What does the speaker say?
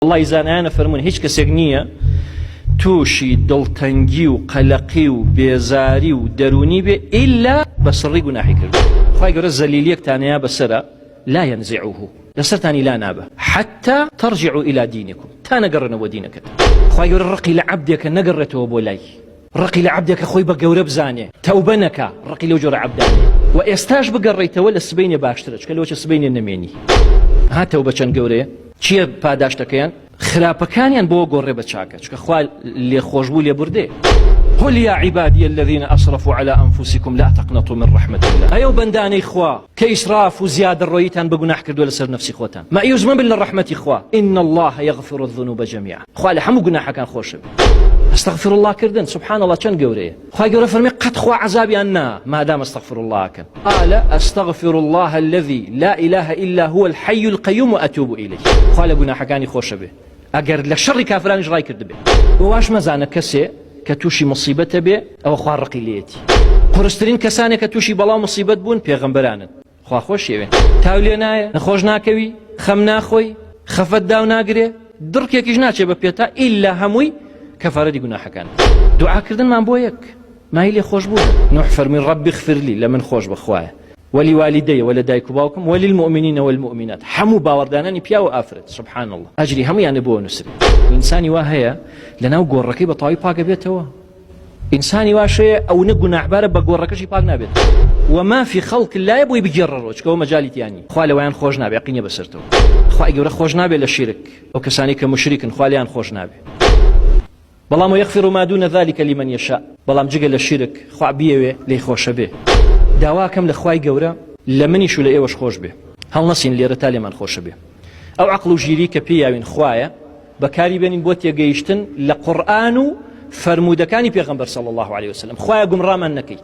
والله زانایانە فەرموون هیچ کەسێک نییە تووشی دڵتەنگی و قەلەقی و بێزاری و دەرونی بێ ئیلا بە سڕی گوناحی کرد. خوای گەورە زەلیلیەکتانەیە بەسەرە لا ينزعه لەسەرتانی لا نابە حتى ترجعوا إلى دينكم تا نەگەڕنەوە دینەکەت. خوای گەورە ڕقی لە عەبدێکە نەگەڕێتەوە بۆ لای، ڕقی لە عەبدێکە خۆی بە گەورە بزانێ، تەوبە نەکا، ڕقی لەو جۆرە عەبدانێ و ئێستاش بگەڕێیتەوە لە سبەینێ باشترە، چکە لەوەچە سبەینێ نەمێنی. هاتەوە بە چەند گەورەیە چییە پاداشتەکەیان؟ خراپەکانیان بۆ گۆڕێ بە چاکە، چکە خوا لێخۆشبوو لێ بردێ. قل يا عبادي الذين أسرفوا على أنفسكم لا تقنطوا من رحمة الله. أيو بنداني إخوة كإسراف وزيادة الرويتان بقناح كردوا لسر نفسي إخوتان ما يوزم بالرحمة إخوة إن الله يغفر الذنوب جميعا. خوا لحمو قناحا كان خوش استغفر الله كردن سبحان الله كان قوريه خوا قوري فرمي قد خوا عذابي أنا ما دام استغفر الله كان قال أستغفر الله الذي لا إله إلا هو الحي القيوم وأتوب إليه. خوا لقناحا كان خوش به أقر لشر كافران إجراي كرد به وواش مزانا كسي كتوشي مصيبة به أو خوار رقيليتي قرسترين كسانة كتوشي بلا مصيبة بون بيغمبرانن خوا خوش يوين تاولي نايا نخوش ناكوي خم ناخوي خفت داو ناقري درك يكيش ناچه بپيتا إلا هموي كفارة دي قناحا كان دعا كردن من بويك ما هي لي خوش بودا نوح فرمي ربي اغفر لي لمن خوش بخوايا ولوالدي ولدايك وباوكم وللمؤمنين والمؤمنات حمو باورداناني بيا وآفرت سبحان الله أجري هم يعني بو نسري إنساني واهيا لناو قوركي بطاوي باقا بيتوا إنساني واشي أو نقنا عبارة بقوركشي باقنا بيت وما في خلق الله يبوي بيجرروش كو مجالي تياني خوالي ويان خوش نابي عقيني بسرتو خوالي قورا خوش نابي للشرك وكساني كمشرك خواليان خوش نابي بلام يغفر ما دون ذلك لمن يشاء بلام جيجا للشرك خوا بيوي لي خوش به داواكم لخواي قورا لمني شو لأيوش خوش به هل نصين اللي رتالي من خوش به أو عقل جيريك بيا من خوايا بكاري بين بوت يجيشتن لقرآن فرمودكاني بيغمبر صلى الله عليه وسلم خوايا قم راما نكي